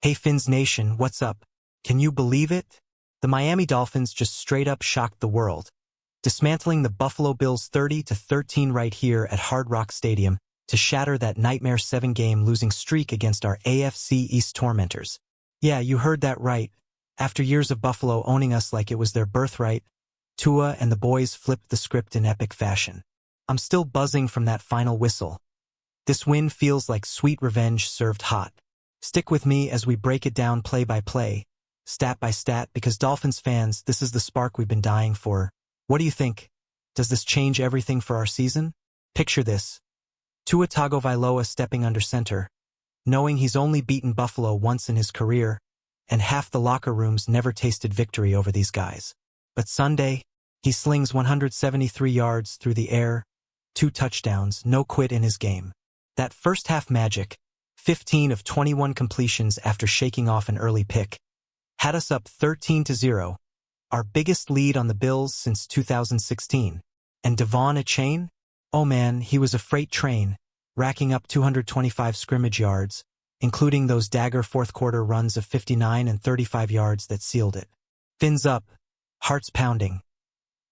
Hey Fins Nation, what's up? Can you believe it? The Miami Dolphins just straight up shocked the world, dismantling the Buffalo Bills 30-13 right here at Hard Rock Stadium to shatter that nightmare 7-game losing streak against our AFC East tormentors. Yeah, you heard that right. After years of Buffalo owning us like it was their birthright, Tua and the boys flipped the script in epic fashion. I'm still buzzing from that final whistle. This win feels like sweet revenge served hot. Stick with me as we break it down play by play, stat by stat, because Dolphins fans, this is the spark we've been dying for. What do you think? Does this change everything for our season? Picture this. Tua Tagovailoa stepping under center, knowing he's only beaten Buffalo once in his career, and half the locker rooms never tasted victory over these guys. But Sunday, he slings 173 yards through the air, 2 touchdowns, no quit in his game. That first half magic, 15 of 21 completions after shaking off an early pick, had us up 13-0, our biggest lead on the Bills since 2016. And Devon Achane? Oh man, he was a freight train, racking up 225 scrimmage yards, including those dagger fourth-quarter runs of 59 and 35 yards that sealed it. Fins up, hearts pounding.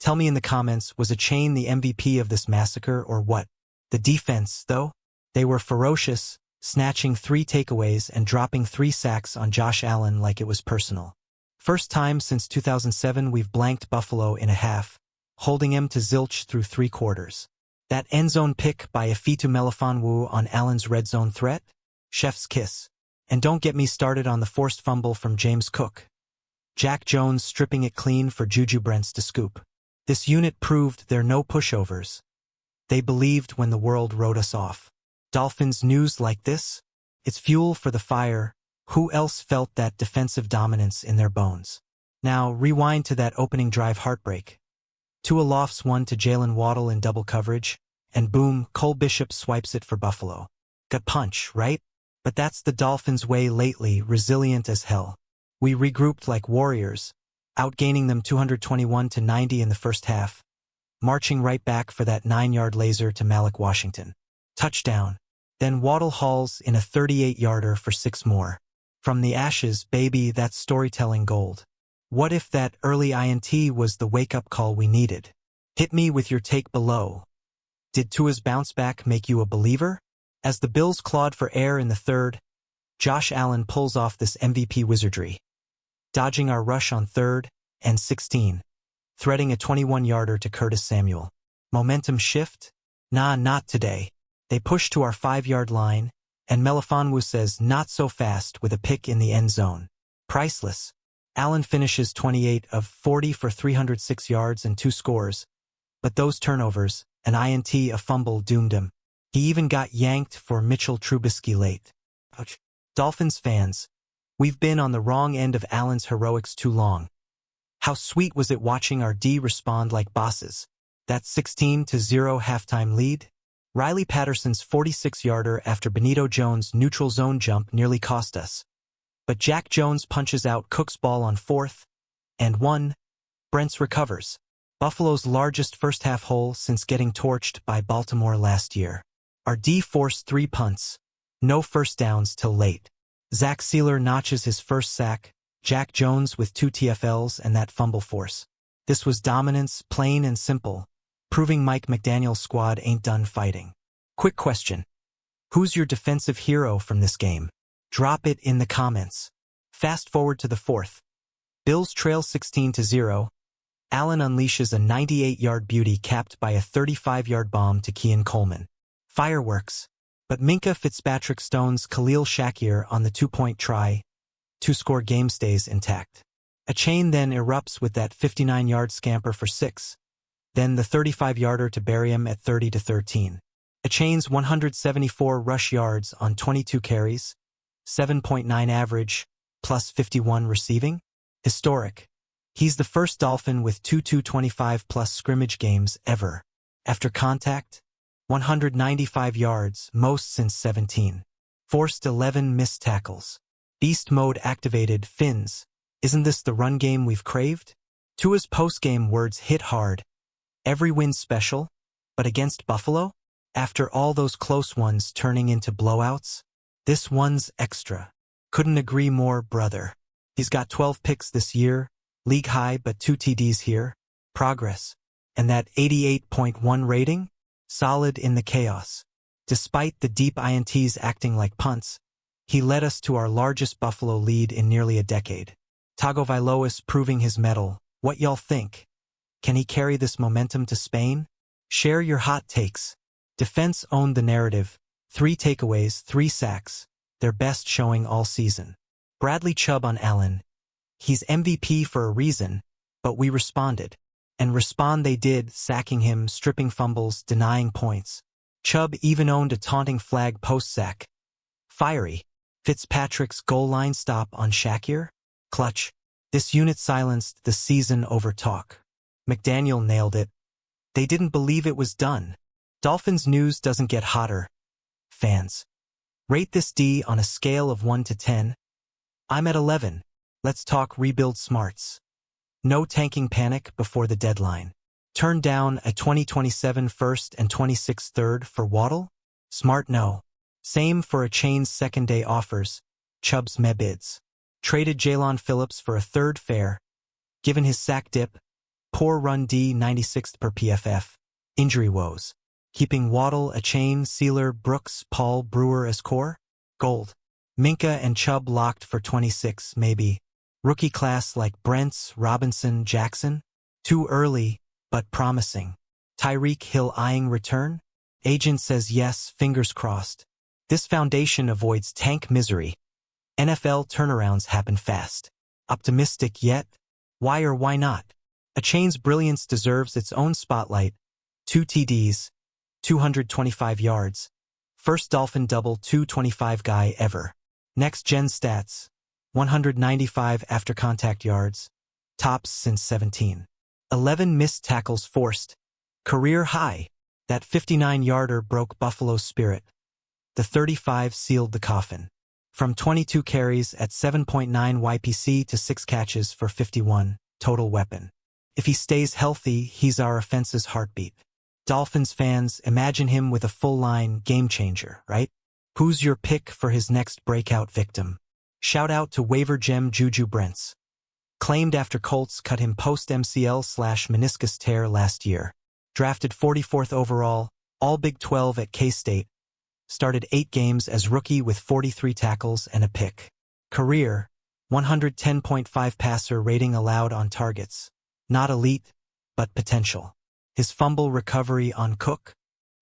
Tell me in the comments, was Achane the MVP of this massacre or what? The defense, though? They were ferocious, snatching 3 takeaways and dropping 3 sacks on Josh Allen like it was personal. First time since 2007 we've blanked Buffalo in a half, holding him to zilch through 3 quarters. That endzone pick by Afitu Melifonwu on Allen's red zone threat? Chef's kiss. And don't get me started on the forced fumble from James Cook. Jack Jones stripping it clean for Juju Brents to scoop. This unit proved they're no pushovers. They believed when the world wrote us off. Dolphins news like this? It's fuel for the fire. Who else felt that defensive dominance in their bones? Now, rewind to that opening drive heartbreak. Tua lofts one to Jalen Waddle in double coverage, and boom, Cole Bishop swipes it for Buffalo. Gut punch, right? But that's the Dolphins' way lately, resilient as hell. We regrouped like warriors, outgaining them 221-90 in the first half, marching right back for that 9-yard laser to Malik Washington. Touchdown. Then Waddle hauls in a 38-yarder for 6 more. From the ashes, baby, that's storytelling gold. What if that early INT was the wake-up call we needed? Hit me with your take below. Did Tua's bounce back make you a believer? As the Bills clawed for air in the third, Josh Allen pulls off this MVP wizardry, dodging our rush on 3rd and 16, threading a 21-yarder to Curtis Samuel. Momentum shift? Nah, not today. They push to our 5-yard line, and Melifonwu says not so fast with a pick in the end zone. Priceless. Allen finishes 28 of 40 for 306 yards and 2 scores, but those turnovers, an INT, a fumble, doomed him. He even got yanked for Mitchell Trubisky late. Ouch. Dolphins fans, we've been on the wrong end of Allen's heroics too long. How sweet was it watching our D respond like bosses? That 16-0 halftime lead? Riley Patterson's 46-yarder after Benito Jones' neutral zone jump nearly cost us. But Jack Jones punches out Cook's ball on 4th and 1. Brents recovers. Buffalo's largest first-half hole since getting torched by Baltimore last year. Our D forced 3 punts. No first downs till late. Zach Sealer notches his first sack, Jack Jones with 2 TFLs and that fumble force. This was dominance, plain and simple, proving Mike McDaniel's squad ain't done fighting. Quick question. Who's your defensive hero from this game? Drop it in the comments. Fast forward to the 4th. Bills trail 16-0. Allen unleashes a 98-yard beauty capped by a 35-yard bomb to Keon Coleman. Fireworks. But Minkah Fitzpatrick stones Khalil Shakir on the 2-point try. 2-score game stays intact. Achane then erupts with that 59-yard scamper for 6. Then the 35-yarder to bury him at 30-13. Achane's 174 rush yards on 22 carries, 7.9 average, plus 51 receiving? Historic. He's the first Dolphin with 2 225-plus scrimmage games ever. After contact, 195 yards, most since 17. Forced 11 missed tackles. Beast mode activated. Fins. Isn't this the run game we've craved? Tua's post-game words hit hard. Every win's special, but against Buffalo? After all those close ones turning into blowouts? This one's extra. Couldn't agree more, brother. He's got 12 picks this year, league high but 2 TDs here. Progress. And that 88.1 rating? Solid in the chaos. Despite the deep INTs acting like punts, he led us to our largest Buffalo lead in nearly a decade. Tagovailoa proving his mettle. What y'all think? Can he carry this momentum to Spain? Share your hot takes. Defense owned the narrative. 3 takeaways, 3 sacks. Their best showing all season. Bradley Chubb on Allen. He's MVP for a reason, but we responded. And respond they did, sacking him, stripping fumbles, denying points. Chubb even owned a taunting flag post-sack. Fiery. Fitzpatrick's goal line stop on Shakir? Clutch. This unit silenced the season over talk. McDaniel nailed it. They didn't believe it was done. Dolphins news doesn't get hotter. Fans. Rate this D on a scale of 1 to 10. I'm at 11. Let's talk rebuild smarts. No tanking panic before the deadline. Turn down a 2027 first and 26 third for Waddle? Smart no. Same for a chain's second-day offers. Chubb's bids. Traded Jalen Phillips for a third fair. Given his sack dip, poor run D 96th per PFF. Injury woes. Keeping Waddle a chain, Sealer, Brooks, Paul, Brewer as core? Gold. Minka and Chubb locked for 26, maybe. Rookie class like Brents, Robinson, Jackson? Too early, but promising. Tyreek Hill eyeing return? Agent says yes, fingers crossed. This foundation avoids tank misery. NFL turnarounds happen fast. Optimistic yet? Why or why not? A chain's brilliance deserves its own spotlight. 2 TDs, 225 yards. First Dolphin double 225 guy ever. Next-gen stats, 195 after-contact yards. Tops since 17. 11 missed tackles forced. Career high. That 59-yarder broke Buffalo's spirit. The 35 sealed the coffin. From 22 carries at 7.9 YPC to 6 catches for 51, total weapon. If he stays healthy, he's our offense's heartbeat. Dolphins fans, imagine him with a full-line game-changer, right? Who's your pick for his next breakout victim? Shout out to waiver gem Juju Brents. Claimed after Colts cut him post-MCL/meniscus tear last year. Drafted 44th overall, all Big 12 at K-State. Started 8 games as rookie with 43 tackles and a pick. Career, 110.5 passer rating allowed on targets. Not elite, but potential. His fumble recovery on Cook?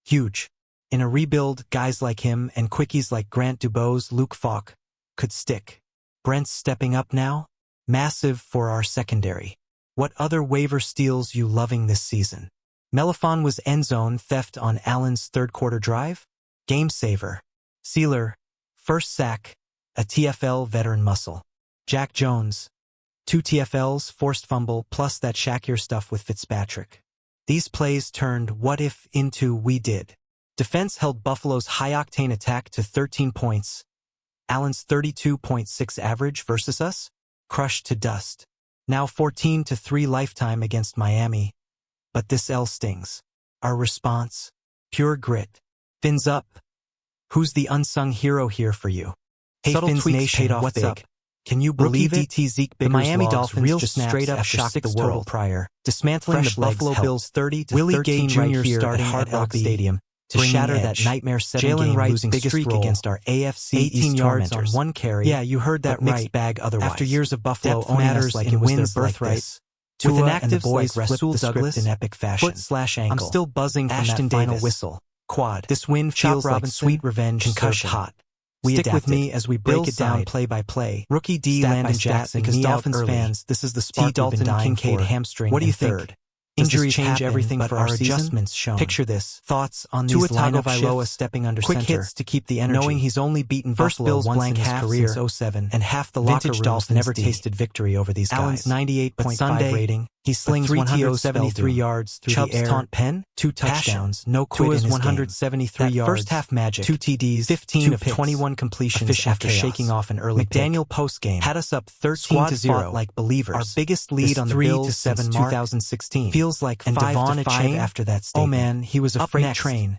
Huge. In a rebuild, guys like him and quickies like Grant Dubose, Luke Falk could stick. Brent's stepping up now? Massive for our secondary. What other waiver steals you loving this season? Melifon was end zone theft on Allen's third-quarter drive? Game saver. Sealer, first sack, a TFL veteran muscle. Jack Jones, 2 TFLs, forced fumble, plus that Shakir stuff with Fitzpatrick. These plays turned what if into we did. Defense held Buffalo's high-octane attack to 13 points. Allen's 32.6 average versus us? Crushed to dust. Now 14-3 lifetime against Miami. But this L stings. Our response? Pure grit. Fins up. Who's the unsung hero here for you? Hey, Subtle Fins tweaks Nation, paid off what's big. up? Can you believe Rookie it? DT Zeke The Biggers Miami logs Dolphins real just snaps straight up after shocked 6 the world total. prior, dismantling Fresh the legs Buffalo help. Bills 30-13 Willie Gay Jr. right here starting at Hard at Rock LB, Stadium to bringing shatter edge. that nightmare 7 Jalen game Wright's losing biggest streak role. against our AFC 18 East yards tormentors. on 1 carry. Yeah, you heard that but mixed right. bag otherwise. After years of Buffalo Depth owning matters us like in it was their wins like birthright. this. With Tua an and the active boys like flipped Rasul the script Douglas in epic fashion. Foot/ankle. I'm still buzzing from Ashton that final Davis. whistle. Quad. This win Chop feels like Robinson, sweet revenge concussion. served hot. We Stick with adapted. me as we break Bill's it down side. play by play. Rookie D Stat by Landon stat, Jackson because knee out Dolphins early. fans, this is the spark we've Dalton been dying Kincaid for. hamstring What do you in think? third. Does this Injuries change happen, everything but for our our season? adjustments shown. Picture this. Thoughts on Tua these lineup Tagovailoa shifts? stepping under Quick center, hits to keep the energy. knowing he's only beaten First Buffalo Bills once blank in his half career, since 07, and half the Vintage locker rooms Dolphins never D. tasted victory over these Allen's guys. 98.5 But Sunday, rating. he slings 3 173 TOs yards through Chubb's the air. taunt pen, 2 passion. touchdowns, no quit Tua's in his 173 game. That yards, first half magic, 2 TDs, 15 2 of picks. 21 completions Efficient after chaos. shaking off an early McDaniel pick. postgame Had us up 13 Squad to 0 fought like believers. Our biggest lead This on the 3 Bills to 7 since mark 2016. feels like and 5 Devon to a 5 chain after that Oh statement. man, he was a Up freight next, train.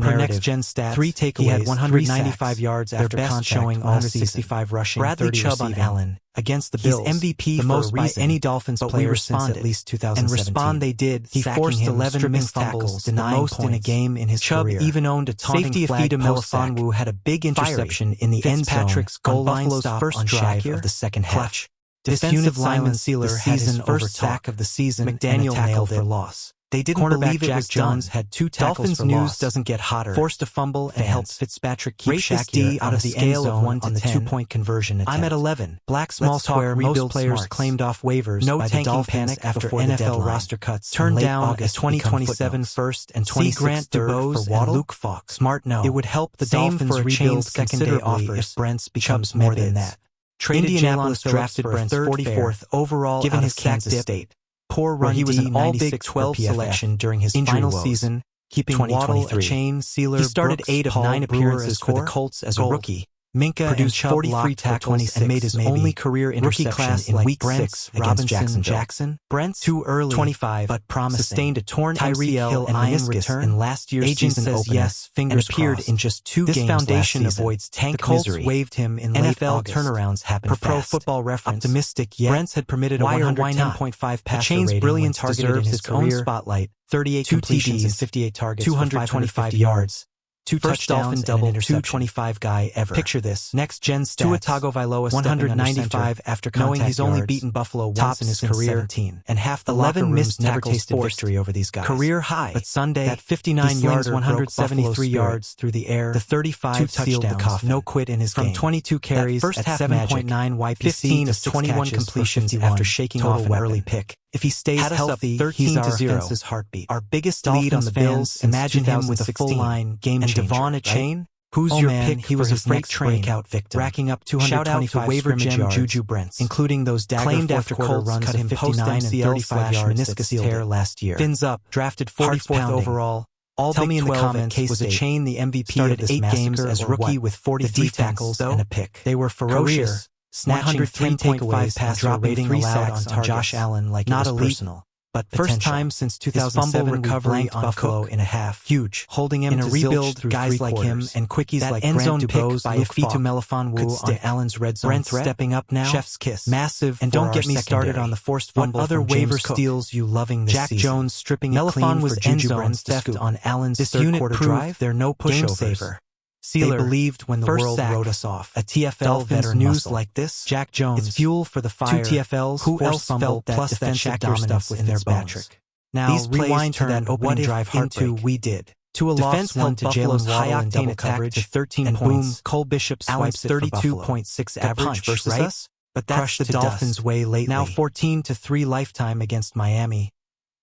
the per narrative. next-gen stats, 3 takeaways, he had 195 3 sacks, yards their after best contact, showing all 165 rushing, Bradley 30 Chubb receiving. on Allen against the He's Bills, MVP the for most a by reason, any Dolphins but we player since responded. at least And 2017. respond they did. He sacking forced him, 11 stripping missed fumbles, tackles, denying the most in a points. game in his Chubb career. even owned a taunting Safety flag Efita post-sack. Melifonwu had a big interception in the end zone Fitzpatrick's goal on line Buffalo's stop first on drive Shakir. of the second half. Clutch. This Defensive unit lineman lineman Sealer the had his season first over sack talk. of the season, McDaniel and a tackle nailed for it. loss. They didn't believe it was Jones had 2 tackles Dolphins for news loss. doesn't get hotter. Forced a fumble and helped Fitzpatrick keep Shaq out of the end zone on the 2-point conversion attempt. I'm at 11. Black small square most players smarts. Claimed off waivers No by the tanking Dolphins panic after before the NFL deadline. roster cuts Turned in late down August a 2027 first and See 26th Grant third DuBose for and Waddle. Luke Falk. Smart no. It would help the Same Dolphins for a rebuild chained secondary considerably offers. if Brents becomes more more than than that. that. Traded Indianapolis Jalen drafted Phillips Brent's for 44th overall given out his of Kansas Kansas State. Poor Where run he was D, an All-Big 96 12 per PFF. selection during his Injury final woes. season, keeping Waddle a 2023. chain sealer. He started Brooks, 8 of Paul 9 Brewer appearances as for the core, Colts as a goal. rookie. Minka Produced and 43 tackles and made his only career rookie interception class in like Week Brents 6 against against Jackson. Brent's Too early, 25 but promising. sustained a torn Tyreek MCL Hill and eyeing meniscus return. in last year's Agent season says opener yes, fingers and appeared crossed. in just 2 This games foundation last season. avoids tank The Colts misery. waived him in late NFL August. turnarounds happen Per Pro fast. Football Reference, Optimistic yet. Brents had permitted a Why or why not? 110.5 The passer chain's rating brilliance when targeted deserves in his its own career. spotlight. 38 2 completions and TDs, 58 targets 225 for 550 yards. 2 First touchdowns Dolphin and double, an interception. 225 guy ever. Picture this. Next gen stats. Tua Tagovailoa 195 after contact knowing he's only yards, beaten Buffalo once tops in his since career, 17. and half the 11 locker missed rooms never tackles tasted forced. victory over these guys. Career high. But Sunday, that he 59-yarder slings 173 yards through the air. The 35 2 sealed the touchdowns, coffin. no quit in his From game. 22 carries That first at half 7.9 magic, YPC 15 to of 21 catches for completions 51, after shaking total off an weapon. early pick. If he stays Had us up healthy, 13 he's to our 0. offense's heartbeat. Our biggest Dolphins lead on the fans, Bills. imagine him with a 2016. full-line game and changer, Devon right? Chain, Who's oh your man, pick he for was a his freight next train, breakout victim? racking up Shout out to 225 waiver scrimmage gem yards, Juju Brents, including those dagger claimed fourth after quarter Colts runs cut to him 59 and 35 yards meniscus that sealed tear it. last year. Fins up, Drafted hearts 44th pounding. overall. All Tell Big me in the 12 comments, at was a K-State. chain the MVP Started of this 8 games massacre as or rookie what? with 43 The defense, tackles though, and a pick. They were ferocious, Career, snatching 3 takeaways passer dropping rating 3 allowed sacks on Josh Allen like not it was elite, personal. but First potential. time since His fumble 2007 we recovery blanked on Buffalo Cook. in a half. Huge, Holding him in a to rebuild zilch through guys 3 like him quarters. and quickies That like end Grant zone DuBose pick by Luke Ifeatu Falk Melifonwu could on stick. Allen's red zone Brent threat. stepping up now. Chef's kiss. Massive. And for don't our get me started secondary. on the forced What fumble other from waiver James Cook. steals you loving this Jack season? Jones stripping it Melifon clean was for end Juju zone Brents to theft scoop. on Allen's This third unit quarter proved drive. they're no Game pushovers. saver. Sealer, They believed when the first world sack, wrote us off. a TFL Dolphins veteran news muscle. like this. Jack Jones, It's fuel for the fire. 2 TFLs, Who forced else fumble, felt that plus that defensive Shaq dominance stuff in in their their bones? bones. Now These plays rewind to that turned opening what if drive into heartbreak. we did. To a Defense loss one held to Buffalo's Jalen's high Waddle in octane double attack coverage to 13 and points. boom, Cole Bishop Allen's swipes it for Buffalo. 32.6 Good average punch, versus right? us, but that's Crushed the to Dolphins' dust. way lately. Now 14-3 lifetime against Miami.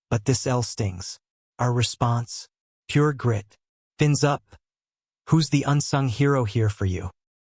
But this L stings. Our response? Pure grit. Fins up. Who's the unsung hero here for you?